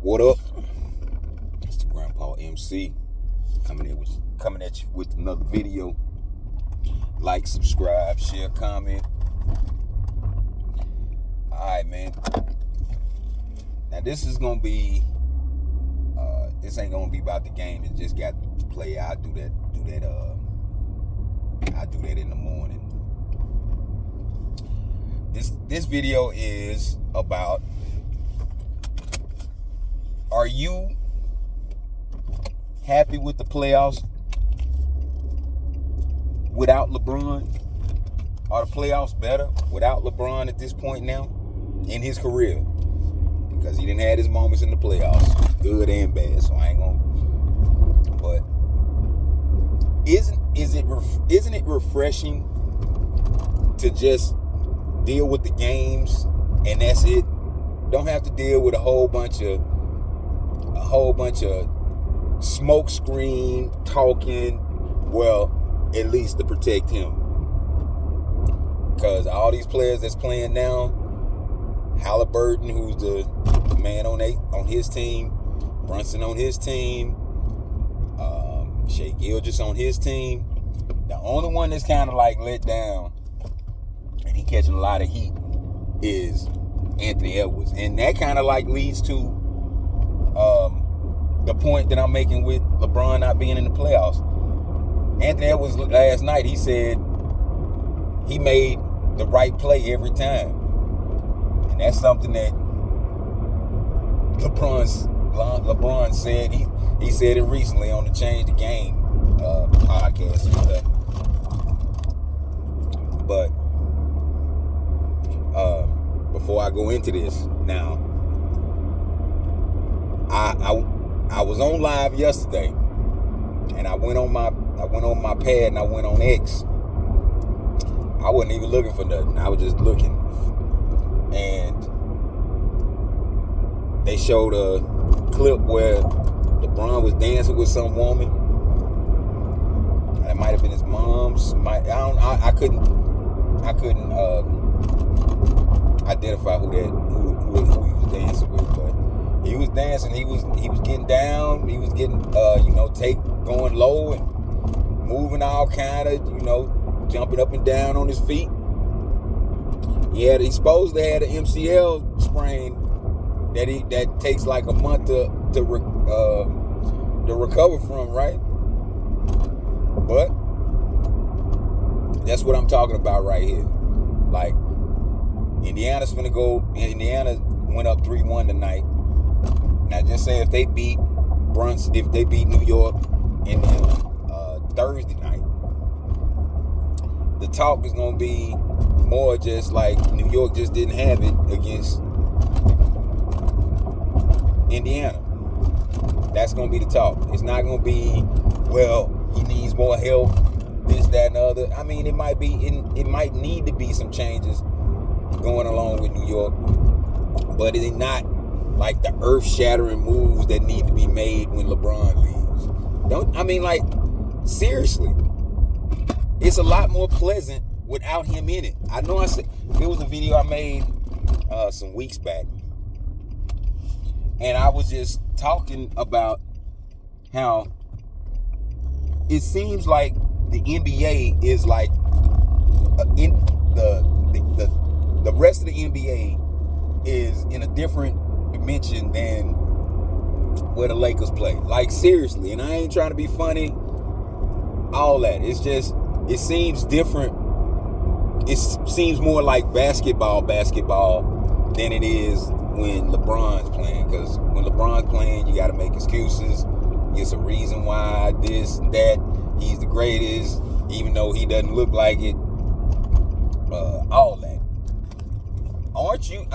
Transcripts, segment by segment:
What up? It's the Grandpa MC coming at you with another video. Like, subscribe, share, comment. Alright, man. Now this is gonna be this ain't gonna be about the game. It just got to play. I do that in the morning. This video is about, are you happy with the playoffs without LeBron? Are the playoffs better without LeBron at this point now in his career? Because he didn't have his moments in the playoffs, good and bad. So I ain't gonna. But isn't it refreshing to just deal with the games and that's it? Don't have to deal with a whole bunch of smoke screen talking. Well, at least to protect him, because all these players that's playing now, Halliburton, who's the man on his team, Brunson on his team, Shai Gilgeous on his team. The only one that's kind of like let down, and he catching a lot of heat, is Anthony Edwards. And that kind of like leads to the point that I'm making with LeBron not being in the playoffs. Anthony Edwards last night, he said he made the right play every time. And that's something that LeBron said. He said it recently on the Change the Game podcast and stuff. But before I go into this, now I was on live yesterday, and I went on my pad and I went on X. I wasn't even looking for nothing. I was just looking, and they showed a clip where LeBron was dancing with some woman. It might have been his mom's. I couldn't identify who he was dancing with, but he was dancing. He was getting down. He was getting going low and moving all kind of jumping up and down on his feet. He supposedly had an MCL sprain that takes like a month to recover from, right? But that's what I'm talking about right here. Like, Indiana went up 3-1 tonight. Now just say if they beat New York in Thursday night, the talk is gonna be more just like New York just didn't have it against Indiana. That's gonna be the talk. It's not gonna be, well, he needs more help, this, that, and the other. I mean, it might need to be some changes going along with New York, but it ain't not like the earth-shattering moves that need to be made when LeBron leaves. Seriously, it's a lot more pleasant without him in it. I know there was a video I made some weeks back, and I was just talking about how it seems like the NBA is like the rest of the NBA is in a different dimension than where the Lakers play. Like, seriously, and I ain't trying to be funny, all that. It's just, it seems different. It seems more like basketball than it is when LeBron's playing. Because when LeBron's playing, you got to make excuses. It's a reason why this and that. He's the greatest, even though he doesn't look like it. All that. Aren't you?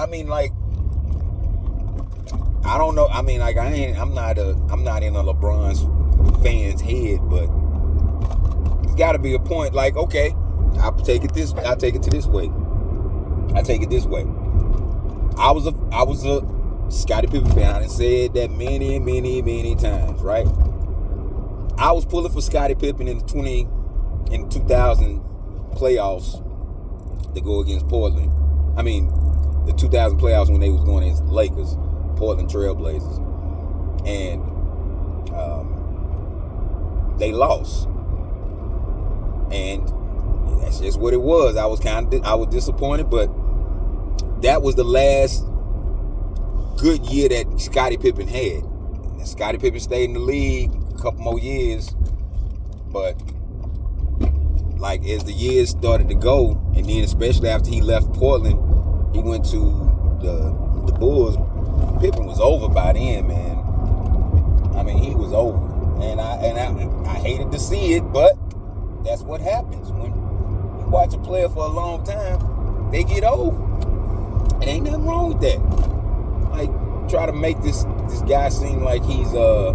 I don't know. I'm not in a LeBron's fan's head, but there's got to be a point. Like, okay, I'll take it this way. I take it this way. I was a Scottie Pippen fan. I done said that many, many, many times, right? I was pulling for Scottie Pippen in the 2000 playoffs to go against Portland. The 2000 playoffs when they was going against the Lakers, Portland Trailblazers. and they lost, and that's just what it was. I was disappointed, but that was the last good year that Scottie Pippen had. And Scottie Pippen stayed in the league a couple more years, but like as the years started to go, and then especially after he left Portland, he went to the Bulls. Pippen was over by then, man. I mean, he was over, and I hated to see it, but that's what happens when you watch a player for a long time. They get old. It ain't nothing wrong with that. Like, try to make this guy seem like he's a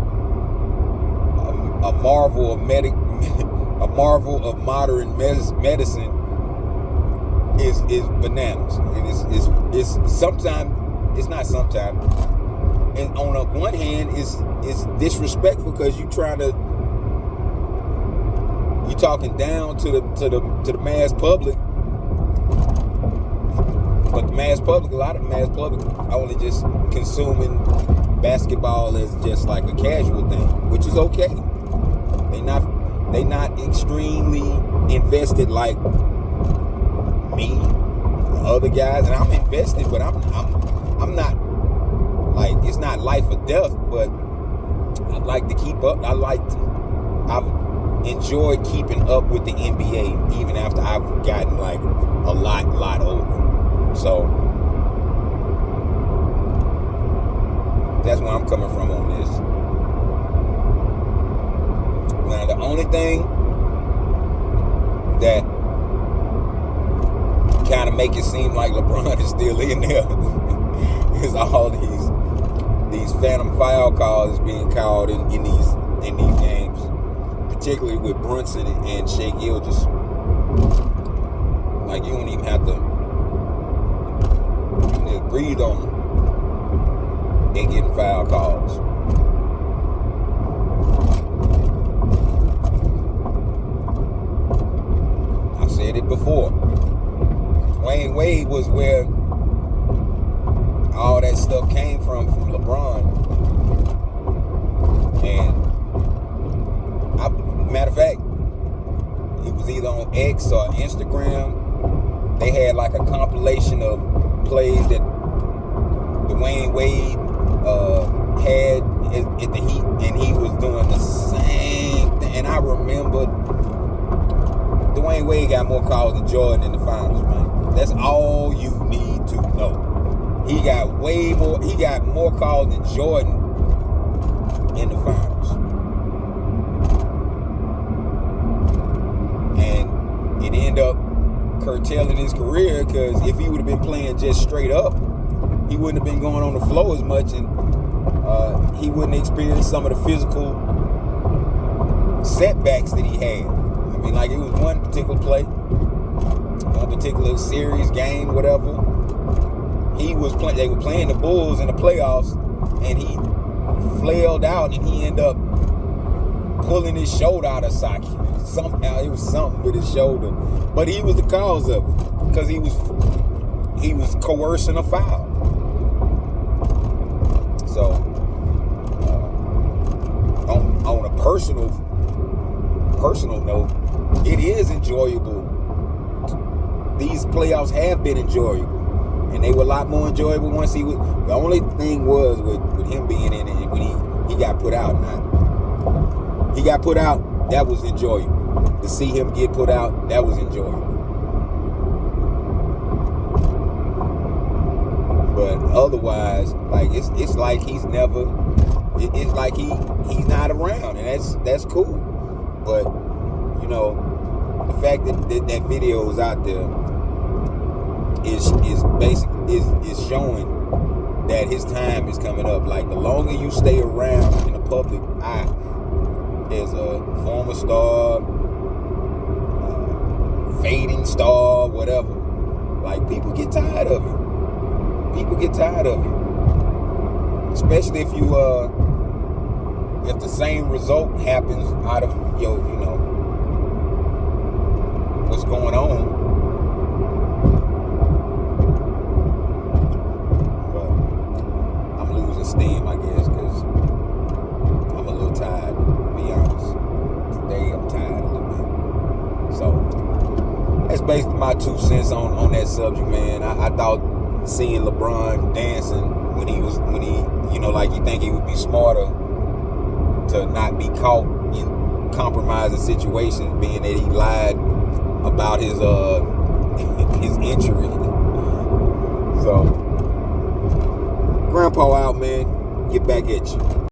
marvel of a marvel of modern medicine is bananas. And it's sometimes, it's not sometimes. And on the one hand, it's disrespectful because you're talking down to the mass public. But the mass public, a lot of the mass public are only just consuming basketball as just like a casual thing, which is okay. They not extremely invested like me, the other guys, and I'm invested, but I'm not like, it's not life or death, but I like to keep up. I've enjoyed keeping up with the NBA even after I've gotten like a lot older. So that's where I'm coming from on this. Now, the only thing that kind of make it seem like LeBron is still in there is all these phantom foul calls being called in these games, particularly with Brunson and Shai Gilgeous. Like, you don't even have to just breathe on them. They getting foul calls. I said it before. Dwayne Wade was where all that stuff came from LeBron. And matter of fact, it was either on X or Instagram. They had like a compilation of plays that Dwayne Wade had at the Heat, and he was doing the same thing. And I remember Dwayne Wade got more calls than Jordan in the finals, man. That's all you need to know. He got more calls than Jordan in the finals. And it ended up curtailing his career, because if he would have been playing just straight up, he wouldn't have been going on the floor as much, and he wouldn't experience some of the physical setbacks that he had. I mean, like, it was one particular play, one particular series, game, whatever. They were playing the Bulls in the playoffs, and he flailed out, and he ended up pulling his shoulder out of socket. Somehow it was something with his shoulder, but he was the cause of it, because he was coercing a foul. So on a personal note, it is enjoyable. These playoffs have been enjoyable, and they were a lot more enjoyable once he was. The only thing was with him being in it, and when he got put out. He got put out. That was enjoyable. To see him get put out, that was enjoyable. But otherwise, like, it's like he's never. It's like he's not around, and that's cool. But you know, the fact that video is out there is showing that his time is coming up. Like, the longer you stay around in the public eye as a former star, fading star, whatever, like, people get tired of it. People get tired of it, especially if the same result happens out of what's going on. But I'm losing steam, I guess, because basically my 2 cents on that subject, man. I thought seeing LeBron dancing when he, like, you think he would be smarter to not be caught in compromising situations, being that he lied about his his injury. So, Grandpa out, man. Get back at you.